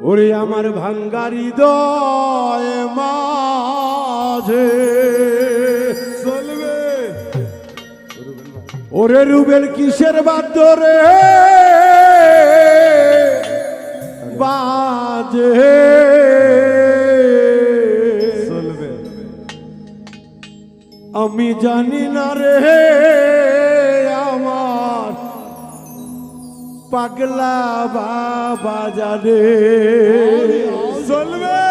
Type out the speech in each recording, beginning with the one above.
ওরে আমার ভাঙ্গারি হৃদয় মাঝে চলবে ওরে রুবেল কিসের বাদ্য রে বাজে চলবে আমি জানি না রে আমার পাগলা বাবা জানে চলবে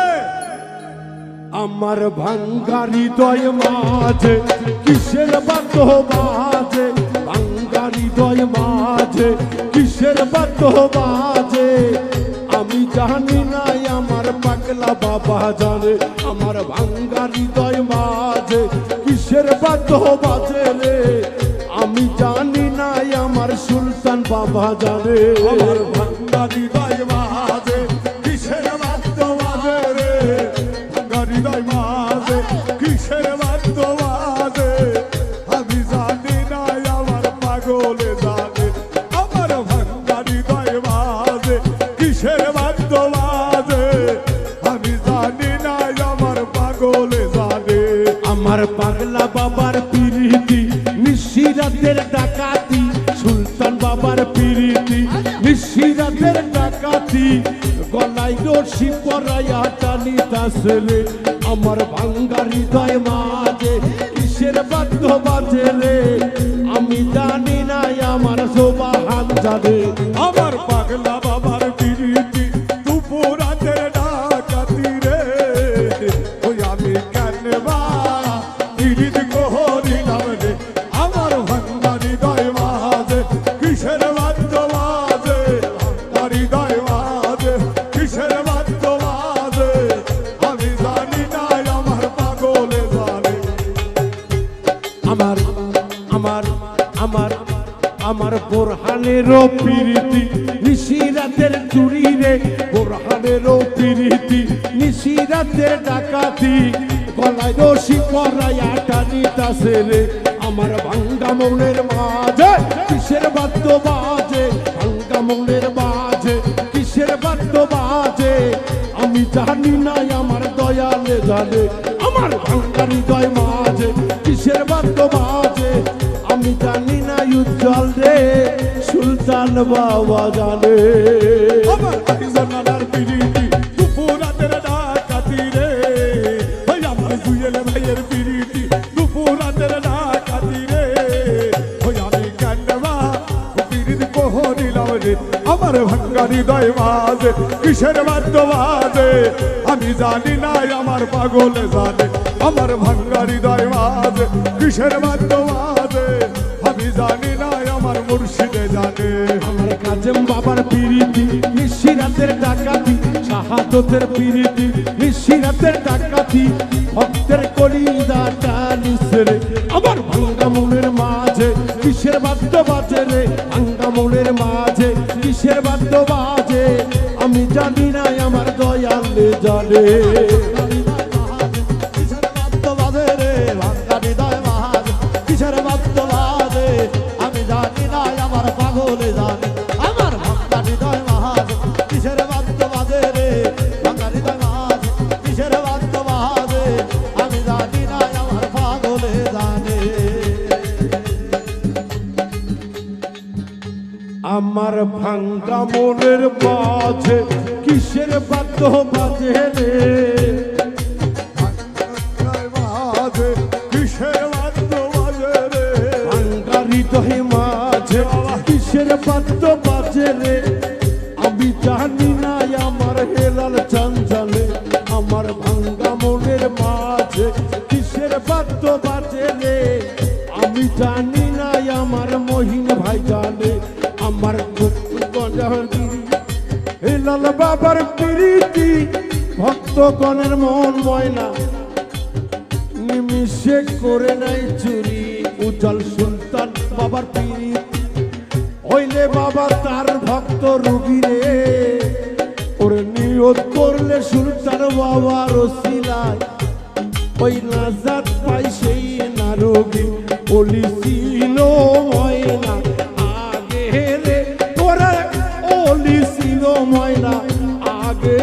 আমার ভাঙ্গা হৃদয় মাঝে কিসের বাদ্য বাজে ভাঙ্গা হৃদয় মাঝে কিসের বাদ্য বাজে আমি জানি না আমার পাগলা বাবা জানে আমার ভাঙ্গা হৃদয় মাঝে কিসের বাদ্য বাজে রে আমি জানি না আমার সুলতান বাবা জানে আমার ভাঙ্গা হৃদয় মাঝে কিসের বাদ্য বাজে রে ভাঙ্গা হৃদয় মাঝে কিসের বাদ্য বাজে আমি জানি না আমার পাগলে জানে আমার ভাঙ্গা হৃদয় মাঝে কিসের বাদ্য বাজে আমি জানি না আমার পাগলে জানে আমার পাগলা বাবার পিরিতি নিশিরাতের ডাকাতি সুলতান বাবার পিরিতি নিশিরাতের ডাকাতি গলায় রশি পরাইয়া টানিতাছে রে আমার ভাঙ্গা হৃদয় মাঝে কিসের বাদ্য বাজে রে আমি জানি না আমার সোবাহান জানে আমার পাগলা বাবার পিরিতি দুপুরাতের ডাকাতি রে ওই আমি কেন বা পিরিতি করিলাম রে আমার ভাঙ্গা হৃদয় মাঝে কিসের বাদ্য বাজে ভাঙ্গা হৃদয় মাঝে কিসের বাদ্য বাজে আমি জানি না আমার পাগলে জানে আমার আমার আমার আমার বোরহানেরও পিরিতি নিশিরাতের চুরি রে বোরহানেরও পিরিতি নিশিরাতের ডাকাতি গলায় রশি পরাইয়া টানিতাছে রে আমার ভাঙ্গা মনের মাঝে কিসের বাদ্য বাজে ভাঙ্গা মনের মাঝে কিসের বাদ্য বাজে আমি জানি না আমার দয়ালে জানে আমার ভাঙ্গা হৃদয় মাঝে কিসের বাদ্য বাজে আমি জানি না উজ্জ্বল রে সুলতান বাবা জানে আমার ভাইজানার পিরিতি দুপুরাতের ডাকাতি রে ভাই আমার জুয়েল ভাইয়ের পিরিতি দুপুরাতের ডাকাতি রে ওই আমি কান্ডবা পিরিতি কহরিলাম রে আমার ভাঙ্গা হৃদয় মাঝে কিসের বাদ্য বাজে আমি জানি না আমার পাগলে জানে আমার ভাঙ্গা হৃদয় মাঝে কিসের বাদ্য বাজে আমি জানি না আমার মুর্শিদে জানে আমার কাজেম বাবার পিরিতি নিশিরাতের ডাকাতি শাহাদতের পিরিতি নিশিরাতের ডাকাতি ভক্তের কলিজা টানিছে রে আমার ভাঙ্গা মনের মাঝে কিসের বাদ্য বাজে রে ভাঙ্গা মনের মাঝে কিসের বাদ্য বাজে আমি জানি না আমার দয়ালে জানে কিসের বাদ্য বাজে রে ভাঙ্গা হৃদয় মাঝে কিসের বাদ্য বাজে আমি জানি না আমার পাগলে জানে আমার ভাঙ্গা হৃদয় মাঝে কিসের বাদ্য বাজে রে ভাঙ্গা হৃদয় মাঝে কিসের বাদ্য বাজে আমি জানি না আমার পাগলে জানে আমার ভাঙ্গা মনের মাঝে কিসের বাদ্য বাজে রে মাঝে কিসের বাদ্য বাজে রে ভাঙ্গা হৃদয় মাঝে কিসের বাদ্য বাজে রে আমি জানি না আমার হেলাল চাঞ্চালে আমার ভাঙ্গা মনের মাঝে কিসের বাদ্য বাজে রে আমি জানি না আমার মহিন ভাই জানে আমার হেলাল বাবার প্রীতি ভক্তগণের মন ময়না নিমিষে করে নাই চুরি উজ্জ্বল সুলতান বাবার পীর হইলে বাবা তার ভক্ত রুগী রে ওরে নিয়ত করলে সুলতান বাবার ওসিলায় ওই নাজাত পাই সেই না রোগী বলিছিল ময়না আগে রে তোরা বলিছিল ময়না আগে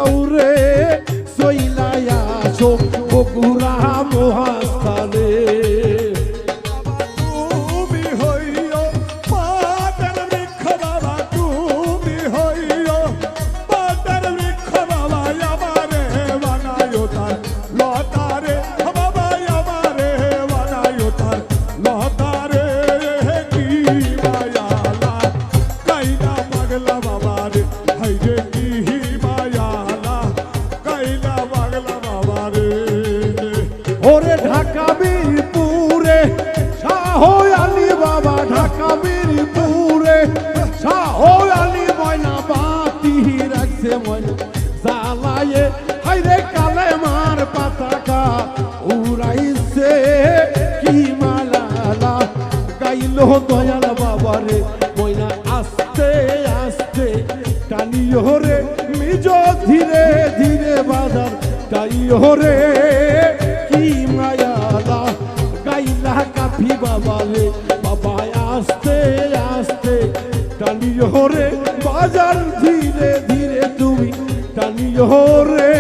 যাওরে সইলায়া আসো বগুড়া মহাস্থানে তুমি হইও পাতার বৃক্ষ বাবা তুমি হইও পাতার বৃক্ষ বাবা আমারে বানায়ো তার লতারে বাবা আমারে বানায়ো তার লতারে কি মায়ালা কাইলা পাগলা বাবারে হাইরে কি মায়ালা কাইলা পাগলা বাবারে ওরে ঢাকা বীরপুরে শাহ আলী বাবা ঢাকা বীরপুরে শাহ আলী ময়না বাতি রাখছে ময়না জ্বালায়ে হাইরে কালে মার পাতাকা উড়াইছে কি মালালা গাইলো দয়াল বাবারে ময়না আস্তে আস্তে টানিও রে নিজ ধীরে ধীরে বাজার টাইও রে কি মায়ালা গাইলা কাফি বাবালে বাবা আস্তে আস্তে টানিও রে বাজার ধীরে ধীরে তুমি টানিও রে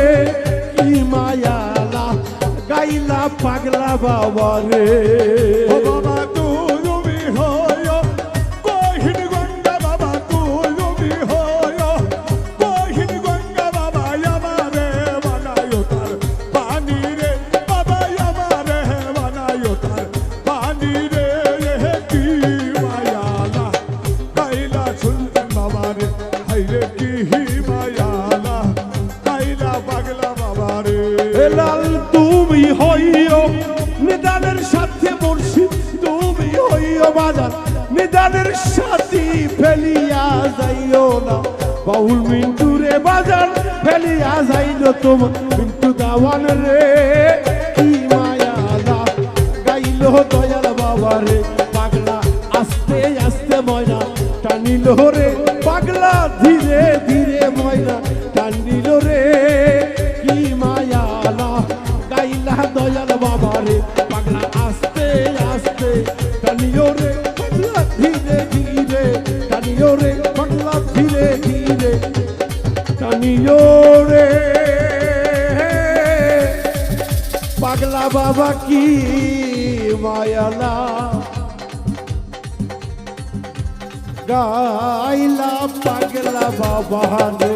কি মায়ালা গাইলা পাগলা বাবারে ও বাবা তুমি হইও কহিন গঙ্গা বাবা তুমি হইও কহিন গঙ্গা বাবা আমারে বানায়ো তার পানি রে বাবা আমারে বানায়ো তার পানি রে কি মায়ালা কাইলা সুলতান বাবা রে হাইরে কি মায়ালা কাইলা পাগলা বাবা রে লাল তুমি হইও নিদানের সাথে মুর্শিদ তুমি হইও বাজার নিদানের সাথী ফেলিয়া যাইও না বাউল মিন্টুরে বাজার ফেলিয়া যাইল তোমার মিন্টু দাওয়ান রে কি মায়ালা গাইল দয়াল বাবা রে পাগলা আস্তে আস্তে ময়না টানিল রে পাগলা ধীরে ধীরে ময়না টানিল রে কি মায়ালা গাইলা দয়াল বাবা রে পাগলা আস্তে আস্তে টানিও রে পাগলা ধীরে ধীরে টানিও রে পাগলা ধীরে ধীরে টানিও রে পাগলা বাবা কি মায়ালা গাইলা পাগলা বাবা রে